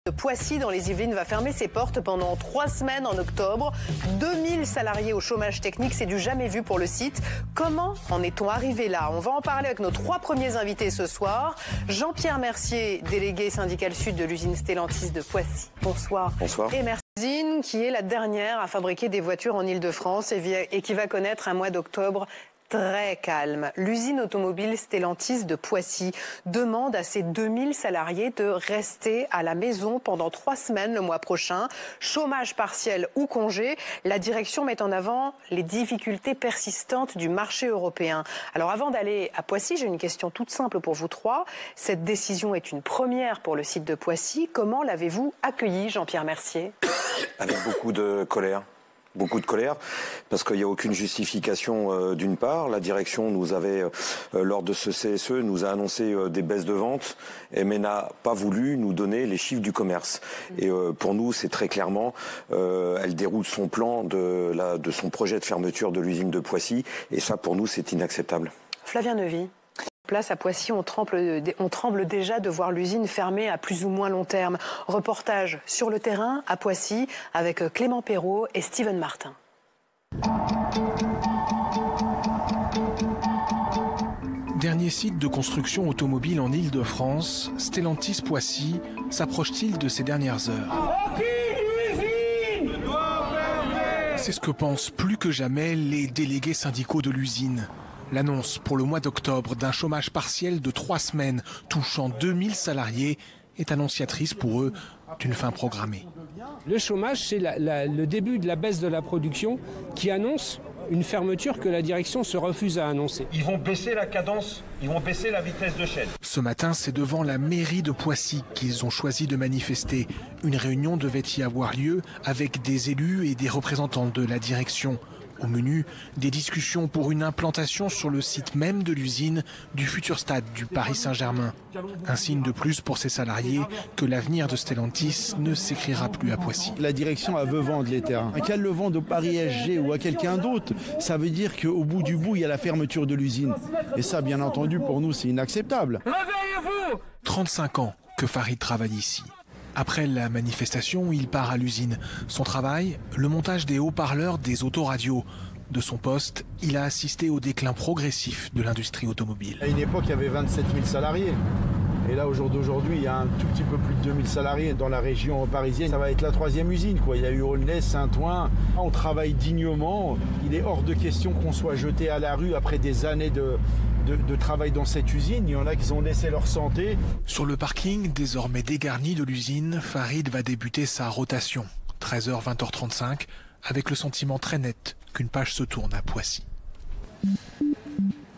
De Poissy dans les Yvelines va fermer ses portes pendant 3 semaines en octobre. 2000 salariés au chômage technique, c'est du jamais vu pour le site. Comment en est-on arrivé là? On va en parler avec nos 3 premiers invités ce soir. Jean-Pierre Mercier, délégué syndical sud de l'usine Stellantis de Poissy. Bonsoir. Bonsoir. Et merci. L'usine qui est la dernière à fabriquer des voitures en Ile-de-France et qui va connaître un mois d'octobre très calme. L'usine automobile Stellantis de Poissy demande à ses 2000 salariés de rester à la maison pendant 3 semaines le mois prochain. Chômage partiel ou congé, la direction met en avant les difficultés persistantes du marché européen. Alors avant d'aller à Poissy, j'ai une question toute simple pour vous 3. Cette décision est une première pour le site de Poissy. Comment l'avez-vous accueillie, Jean-Pierre Mercier? Avec beaucoup de colère. Beaucoup de colère, parce qu'il n'y a aucune justification d'une part. La direction nous avait, lors de ce CSE, nous a annoncé des baisses de vente, mais n'a pas voulu nous donner les chiffres du commerce. Et pour nous, c'est très clairement, elle déroule son plan de son projet de fermeture de l'usine de Poissy, et ça, pour nous, c'est inacceptable. Flavien Neuvy. Place à Poissy, on tremble déjà de voir l'usine fermée à plus ou moins long terme. Reportage sur le terrain à Poissy avec Clément Perrault et Steven Martin. Dernier site de construction automobile en Ile-de-France, Stellantis Poissy s'approche-t-il de ces dernières heures? C'est ce que pensent plus que jamais les délégués syndicaux de l'usine. L'annonce pour le mois d'octobre d'un chômage partiel de 3 semaines touchant 2000 salariés est annonciatrice pour eux d'une fin programmée. Le chômage, c'est le début de la baisse de la production qui annonce une fermeture que la direction se refuse à annoncer. Ils vont baisser la cadence, ils vont baisser la vitesse de chaîne. Ce matin, c'est devant la mairie de Poissy qu'ils ont choisi de manifester. Une réunion devait y avoir lieu avec des élus et des représentants de la direction. Au menu, des discussions pour une implantation sur le site même de l'usine du futur stade du Paris Saint-Germain. Un signe de plus pour ces salariés que l'avenir de Stellantis ne s'écrira plus à Poissy. La direction, elle veut vendre les terrains. Qu'elle le vende au Paris SG ou à quelqu'un d'autre, ça veut dire qu'au bout du bout, il y a la fermeture de l'usine. Et ça, bien entendu, pour nous, c'est inacceptable. Réveillez-vous! 35 ans que Farid travaille ici. Après la manifestation, il part à l'usine. Son travail, le montage des haut-parleurs des autoradios. De son poste, il a assisté au déclin progressif de l'industrie automobile. À une époque, il y avait 27 000 salariés. Et là, au jour d'aujourd'hui, il y a un tout petit peu plus de 2000 salariés dans la région parisienne. Ça va être la 3e usine, quoi. Il y a eu Aulnay, Saint-Ouen. On travaille dignement. Il est hors de question qu'on soit jeté à la rue après des années de travail dans cette usine. Il y en a qui ont laissé leur santé. Sur le parking, désormais dégarni de l'usine, Farid va débuter sa rotation. 13h, 20h35, avec le sentiment très net qu'une page se tourne à Poissy.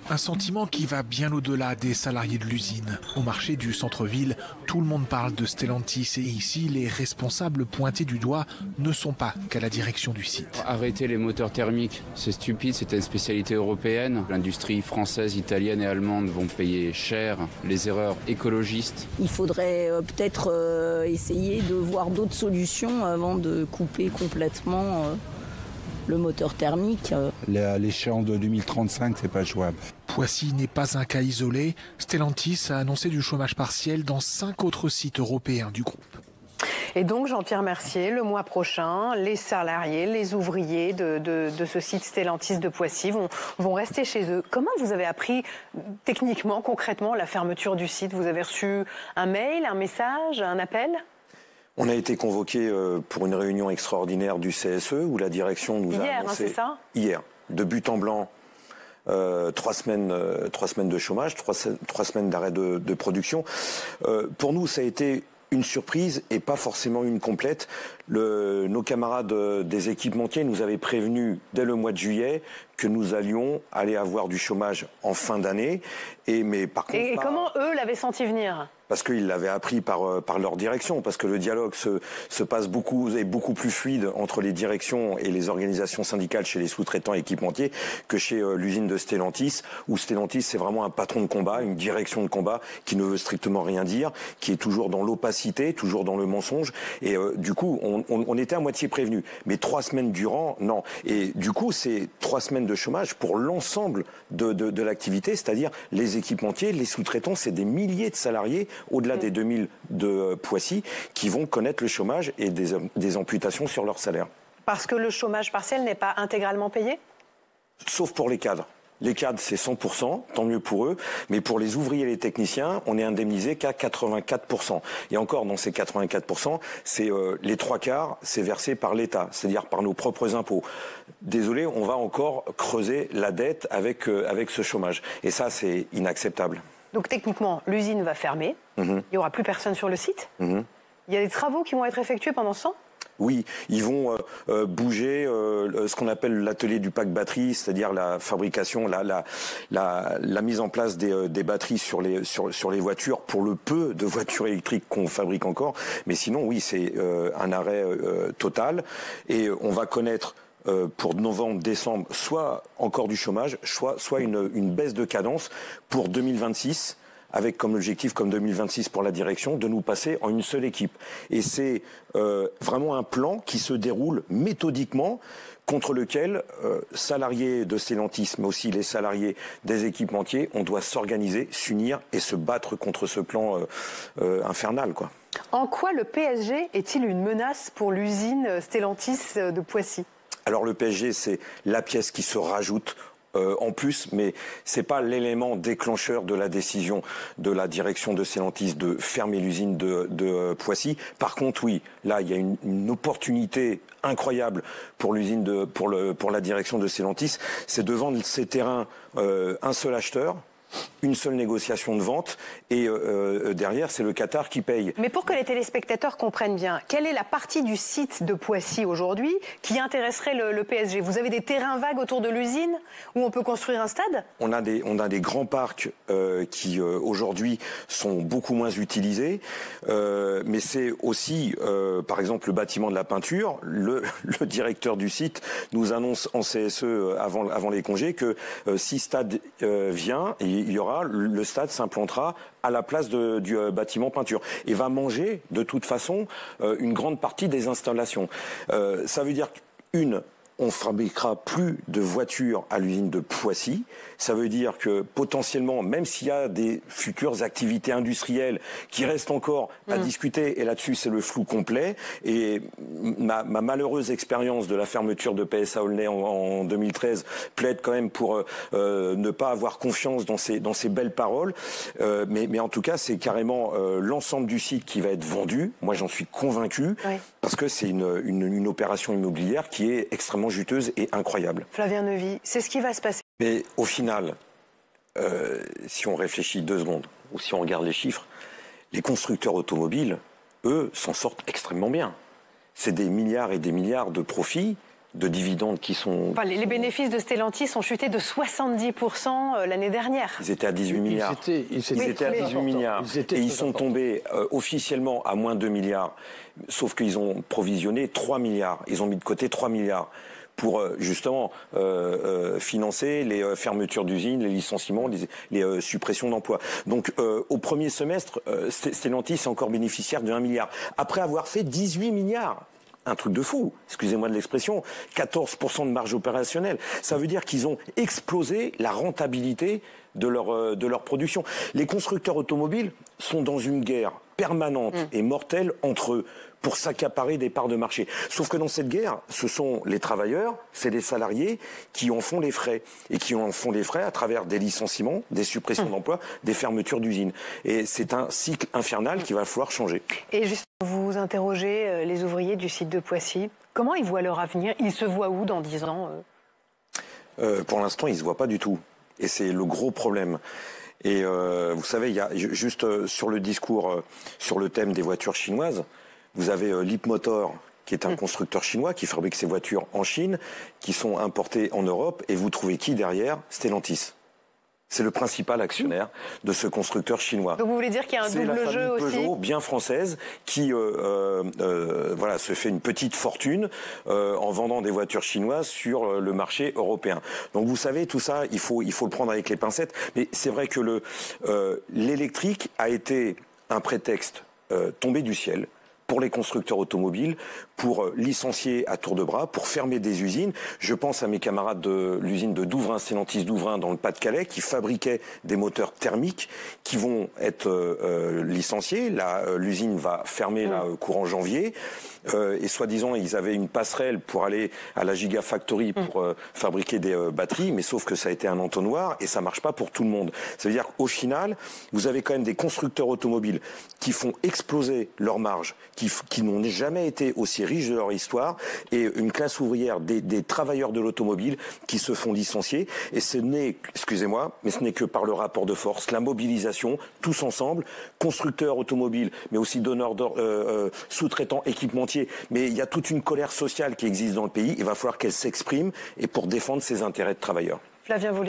Un sentiment qui va bien au-delà des salariés de l'usine. Au marché du centre-ville, tout le monde parle de Stellantis et ici, les responsables pointés du doigt ne sont pas qu'à la direction du site. Arrêter les moteurs thermiques, c'est stupide, c'est une spécialité européenne. L'industrie française, italienne et allemande vont payer cher les erreurs écologistes. Il faudrait peut-être essayer de voir d'autres solutions avant de couper complètement le moteur thermique. L'échéance de 2035, c'est pas jouable. Poissy n'est pas un cas isolé. Stellantis a annoncé du chômage partiel dans 5 autres sites européens du groupe. Et donc, Jean-Pierre Mercier, le mois prochain, les salariés, les ouvriers de ce site Stellantis de Poissy vont rester chez eux. Comment vous avez appris techniquement, concrètement, la fermeture du site? Vous avez reçu un mail, un message, un appel? On a été convoqué pour une réunion extraordinaire du CSE où la direction nous a annoncé... c'est ça? Hier, de but en blanc, 3 semaines de chômage, 3 semaines d'arrêt de production. Pour nous, ça a été une surprise et pas forcément une complète. Nos camarades des équipementiers nous avaient prévenus dès le mois de juillet que nous allions aller avoir du chômage en fin d'année. Mais par contre, et comment eux l'avaient senti venir? Parce qu'ils l'avaient appris par leur direction, parce que le dialogue se passe est beaucoup plus fluide entre les directions et les organisations syndicales chez les sous-traitants équipementiers que chez l'usine de Stellantis, où Stellantis c'est vraiment un patron de combat, une direction de combat qui ne veut strictement rien dire, qui est toujours dans l'opacité, toujours dans le mensonge, et du coup on était à moitié prévenus. Mais 3 semaines durant, non. Et du coup c'est 3 semaines de chômage pour l'ensemble de l'activité, c'est-à-dire les équipementiers, les sous-traitants, c'est des milliers de salariés au-delà des 2000 de Poissy, qui vont connaître le chômage et des amputations sur leur salaire. Parce que le chômage partiel n'est pas intégralement payé ? Sauf pour les cadres. Les cadres, c'est 100%, tant mieux pour eux. Mais pour les ouvriers et les techniciens, on est indemnisé qu'à 84%. Et encore, dans ces 84%, c'est les 3/4, c'est versé par l'État, c'est-à-dire par nos propres impôts. Désolé, on va encore creuser la dette avec ce chômage. Et ça, c'est inacceptable. Donc techniquement, l'usine va fermer. Il n'y aura plus personne sur le site. Il y a des travaux qui vont être effectués pendant ce temps ? Oui, ils vont bouger ce qu'on appelle l'atelier du pack batterie, c'est-à-dire la fabrication, la mise en place des batteries sur les voitures, pour le peu de voitures électriques qu'on fabrique encore. Mais sinon, oui, c'est un arrêt total. Et on va connaître pour novembre, décembre, soit encore du chômage, soit une baisse de cadence pour 2026. Avec comme objectif, comme 2026 pour la direction, de nous passer en une seule équipe. Et c'est vraiment un plan qui se déroule méthodiquement, contre lequel salariés de Stellantis, mais aussi les salariés des équipementiers, on doit s'organiser, s'unir et se battre contre ce plan infernal, quoi. En quoi le PSG est-il une menace pour l'usine Stellantis de Poissy ? Alors le PSG, c'est la pièce qui se rajoute en plus, mais c'est pas l'élément déclencheur de la décision de la direction de Stellantis de fermer l'usine de Poissy. Par contre, oui, là, il y a une opportunité incroyable pour l'usine pour la direction de Stellantis, c'est de vendre ces terrains un seul acheteur, une seule négociation de vente, et derrière, c'est le Qatar qui paye. Mais pour que les téléspectateurs comprennent bien, quelle est la partie du site de Poissy aujourd'hui qui intéresserait le PSG ? Vous avez des terrains vagues autour de l'usine où on peut construire un stade ? On a des grands parcs qui aujourd'hui sont beaucoup moins utilisés, mais c'est aussi, par exemple, le bâtiment de la peinture. Le directeur du site nous annonce en CSE avant les congés que si Stade vient, il y aura, le stade s'implantera à la place du bâtiment peinture et va manger de toute façon une grande partie des installations. Ça veut dire on fabriquera plus de voitures à l'usine de Poissy. Ça veut dire que potentiellement, même s'il y a des futures activités industrielles qui restent encore à discuter, et là-dessus c'est le flou complet, et ma malheureuse expérience de la fermeture de PSA Aulnay en 2013 plaide quand même pour ne pas avoir confiance dans ces belles paroles, mais en tout cas c'est carrément l'ensemble du site qui va être vendu. Moi j'en suis convaincu, parce que c'est une opération immobilière qui est extrêmement juteuse et incroyable. Flavien Neuvy, c'est ce qui va se passer. Mais au final, si on réfléchit 2 secondes, ou si on regarde les chiffres, les constructeurs automobiles, eux, s'en sortent extrêmement bien. C'est des milliards et des milliards de profits, de dividendes qui sont... Enfin, les bénéfices de Stellantis ont chuté de 70% l'année dernière. Ils étaient à 18 milliards. Ils étaient à 18 milliards. Et ils sont tombés officiellement à moins 2 milliards. Sauf qu'ils ont provisionné 3 milliards. Ils ont mis de côté 3 milliards pour justement financer les fermetures d'usines, les licenciements, les suppressions d'emplois. Donc au premier semestre, Stellantis est encore bénéficiaire de 1 milliard. Après avoir fait 18 milliards. Un truc de fou, excusez-moi de l'expression, 14% de marge opérationnelle. Ça veut dire qu'ils ont explosé la rentabilité de leur production. Les constructeurs automobiles sont dans une guerre permanente et mortelle entre eux pour s'accaparer des parts de marché. Sauf que dans cette guerre, ce sont les travailleurs, c'est les salariés qui en font les frais. Et qui en font les frais à travers des licenciements, des suppressions d'emplois, des fermetures d'usines. Et c'est un cycle infernal qu'il va falloir changer. Et juste, vous interrogez les ouvriers du site de Poissy. Comment ils voient leur avenir ? Ils se voient où dans 10 ans Pour l'instant, ils ne se voient pas du tout. Et c'est le gros problème. Et vous savez, il y a juste sur le discours, sur le thème des voitures chinoises, vous avez Leapmotor, qui est un constructeur chinois qui fabrique ses voitures en Chine, qui sont importées en Europe, et vous trouvez qui derrière ? Stellantis. C'est le principal actionnaire de ce constructeur chinois. Donc vous voulez dire qu'il y a un double jeu aussi ? C'est la famille Peugeot, bien française, qui se fait une petite fortune en vendant des voitures chinoises sur le marché européen. Donc vous savez, tout ça, il faut le prendre avec les pincettes. Mais c'est vrai que l'électrique a été un prétexte tombé du ciel pour les constructeurs automobiles, pour licencier à tour de bras, pour fermer des usines. Je pense à mes camarades de l'usine de Douvrin, Stellantis Douvrin, dans le Pas-de-Calais, qui fabriquaient des moteurs thermiques qui vont être licenciés. L'usine va fermer courant janvier. Et soi-disant, ils avaient une passerelle pour aller à la Gigafactory pour fabriquer des batteries, mais sauf que ça a été un entonnoir et ça marche pas pour tout le monde. Ça veut dire qu'au final, vous avez quand même des constructeurs automobiles qui font exploser leurs marges, qui n'ont jamais été aussi riches de leur histoire, et une classe ouvrière, des travailleurs de l'automobile qui se font licencier. Et ce n'est, excusez-moi, mais ce n'est que par le rapport de force, la mobilisation, tous ensemble, constructeurs automobiles, mais aussi donneurs d'ordre, sous-traitants, équipementiers. Mais il y a toute une colère sociale qui existe dans le pays. Il va falloir qu'elle s'exprime et pour défendre ses intérêts de travailleurs. Flavien Voulez.